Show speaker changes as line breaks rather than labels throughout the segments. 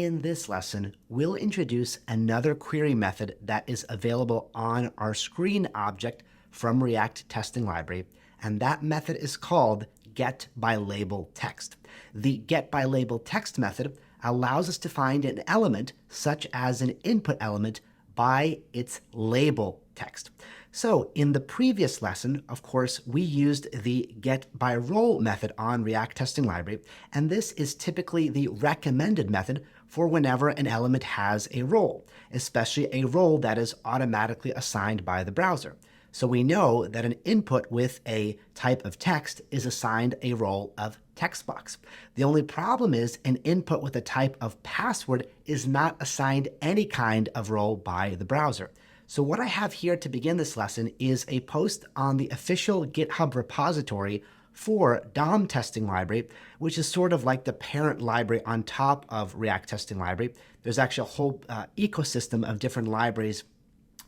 In this lesson, we'll introduce another query method that is available on our screen object from React Testing Library, and that method is called getByLabelText. The getByLabelText method allows us to find an element, such as an input element, by its label text. So in the previous lesson, of course, we used the getByRole method on React Testing Library, and this is typically the recommended method for whenever an element has a role, especially a role that is automatically assigned by the browser. So we know that an input with a type of text is assigned a role of text box. The only problem is an input with a type of password is not assigned any kind of role by the browser. So what I have here to begin this lesson is a post on the official GitHub repository for DOM Testing Library, which is sort of like the parent library on top of React Testing Library. There's actually a whole ecosystem of different libraries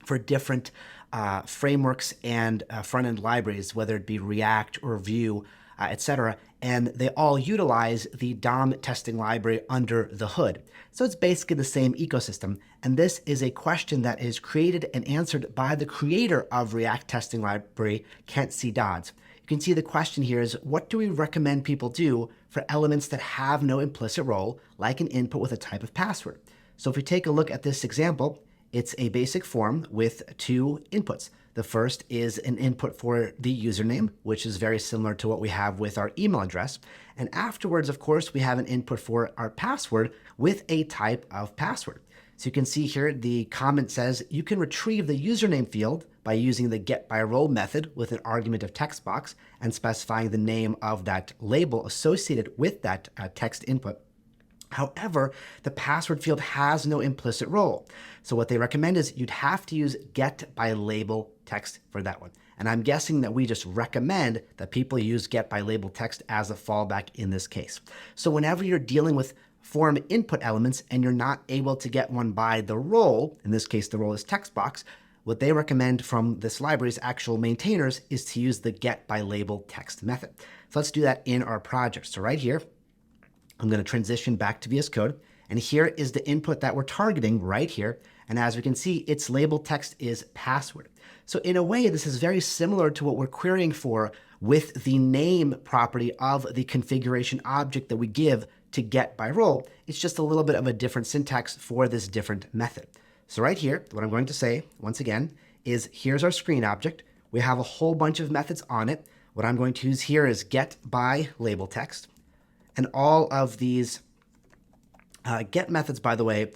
for different frameworks and front-end libraries, whether it be React or Vue, etc. And they all utilize the DOM testing library under the hood. So it's basically the same ecosystem. And this is a question that is created and answered by the creator of React Testing Library, Kent C. Dodds. You can see the question here is, what do we recommend people do for elements that have no implicit role, like an input with a type of password? So if we take a look at this example, it's a basic form with two inputs. The first is an input for the username, which is very similar to what we have with our email address. And afterwards, of course, we have an input for our password with a type of password. So you can see here the comment says you can retrieve the username field by using the getByRole method with an argument of text box and specifying the name of that label associated with that text input. However, the password field has no implicit role. So what they recommend is you'd have to use getByLabelText for that one. And I'm guessing that we just recommend that people use getByLabelText as a fallback in this case. So whenever you're dealing with form input elements and you're not able to get one by the role, in this case the role is text box, what they recommend from this library's actual maintainers is to use the getByLabelText method. So let's do that in our project. So right here, I'm going to transition back to VS Code, and here is the input that we're targeting right here. And as we can see, its label text is password. So in a way, this is very similar to what we're querying for with the name property of the configuration object that we give to getByRole. It's just a little bit of a different syntax for this different method. So right here, what I'm going to say, once again, is here's our screen object. We have a whole bunch of methods on it. What I'm going to use here is getByLabelText. And all of these get methods, by the way,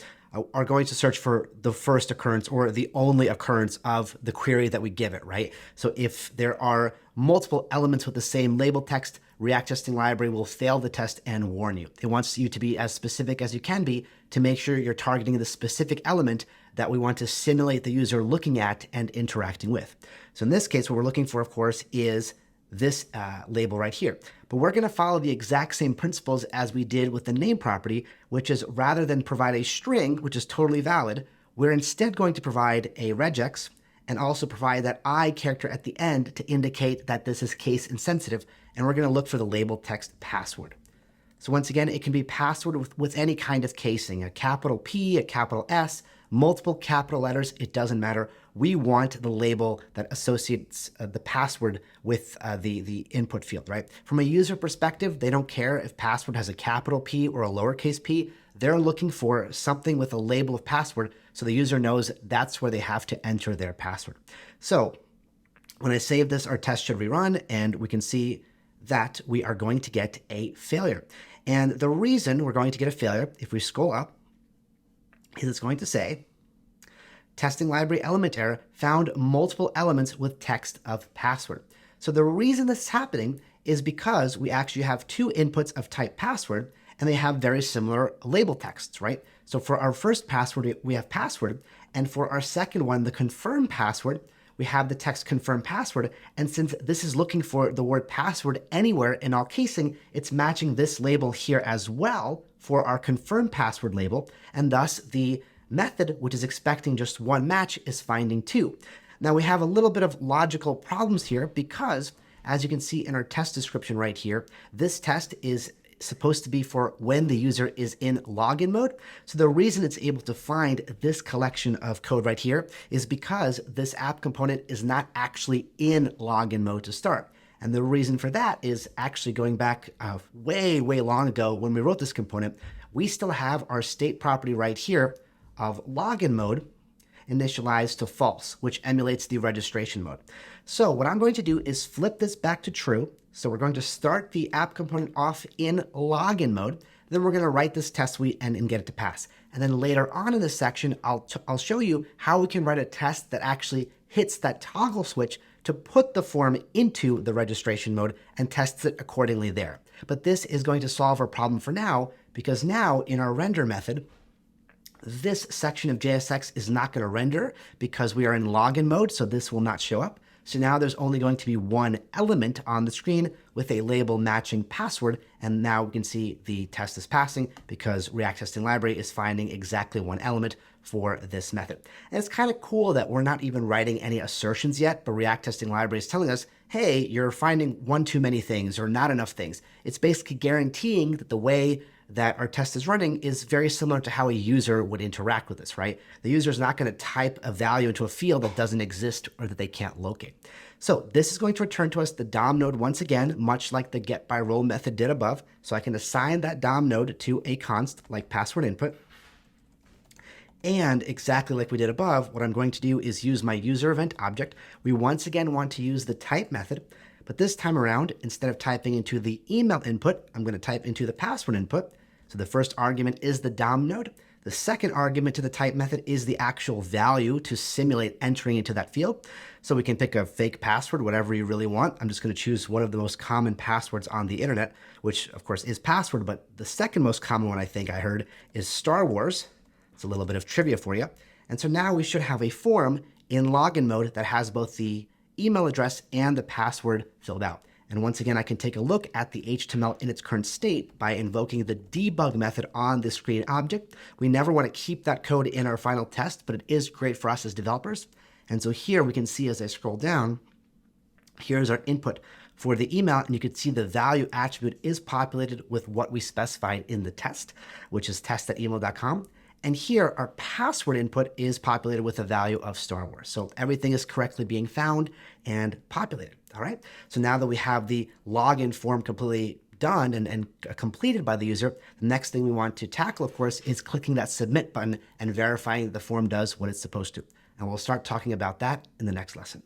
are going to search for the first occurrence or the only occurrence of the query that we give it, right? So if there are multiple elements with the same label text, React Testing Library will fail the test and warn you. It wants you to be as specific as you can be to make sure you're targeting the specific element that we want to simulate the user looking at and interacting with. So in this case, what we're looking for, of course, is this label right here. But we're going to follow the exact same principles as we did with the name property, which is rather than provide a string, which is totally valid, we're instead going to provide a regex and also provide that I character at the end to indicate that this is case insensitive. And we're going to look for the label text password. So once again, it can be password with any kind of casing, a capital P, a capital S, multiple capital letters, it doesn't matter. We want the label that associates the password with the input field, right? From a user perspective, they don't care if password has a capital P or a lowercase p. They're looking for something with a label of password so the user knows that's where they have to enter their password. So when I save this, our test should rerun, and we can see that we are going to get a failure. And the reason we're going to get a failure, if we scroll up, is it's going to say, testing library element error found multiple elements with text of password. So the reason this is happening is because we actually have two inputs of type password, and they have very similar label texts, right? So for our first password, we have password, and for our second one, the confirm password, we have the text confirm password. And since this is looking for the word password anywhere in all casing, it's matching this label here as well for our confirm password label. And thus the method, which is expecting just one match, is finding two. Now we have a little bit of logical problems here because, as you can see in our test description right here, this test is supposed to be for when the user is in login mode. So the reason it's able to find this collection of code right here is because this app component is not actually in login mode to start. And the reason for that is actually going back way long ago when we wrote this component, we still have our state property right here of login mode initialized to false, which emulates the registration mode. So what I'm going to do is flip this back to true. So we're going to start the app component off in login mode. Then we're going to write this test suite and get it to pass. And then later on in this section, I'll show you how we can write a test that actually hits that toggle switch to put the form into the registration mode and tests it accordingly there. But this is going to solve our problem for now, because now in our render method, this section of JSX is not going to render because we are in login mode, so this will not show up. So now there's only going to be one element on the screen with a label matching password, and now we can see the test is passing because React Testing Library is finding exactly one element for this method. And it's kind of cool that we're not even writing any assertions yet, but React Testing Library is telling us, hey, you're finding one too many things or not enough things. It's basically guaranteeing that the way that our test is running is very similar to how a user would interact with this, right? The user is not going to type a value into a field that doesn't exist or that they can't locate. So this is going to return to us the DOM node once again, much like the getByRole method did above. So I can assign that DOM node to a const like password input. And exactly like we did above, what I'm going to do is use my user event object. We once again want to use the type method, but this time around, instead of typing into the email input, I'm going to type into the password input. So the first argument is the DOM node. The second argument to the type method is the actual value to simulate entering into that field. So we can pick a fake password, whatever you really want. I'm just going to choose one of the most common passwords on the internet, which of course is password, but the second most common one I think I heard is Star Wars. It's a little bit of trivia for you. And so now we should have a form in login mode that has both the email address and the password filled out. And once again, I can take a look at the HTML in its current state by invoking the debug method on the screen object. We never want to keep that code in our final test, but it is great for us as developers. And so here we can see as I scroll down, here's our input for the email, and you can see the value attribute is populated with what we specified in the test, which is test@email.com. And here, our password input is populated with a value of Star Wars. So everything is correctly being found and populated, all right? So now that we have the login form completely done and completed by the user, the next thing we want to tackle, of course, is clicking that submit button and verifying that the form does what it's supposed to. And we'll start talking about that in the next lesson.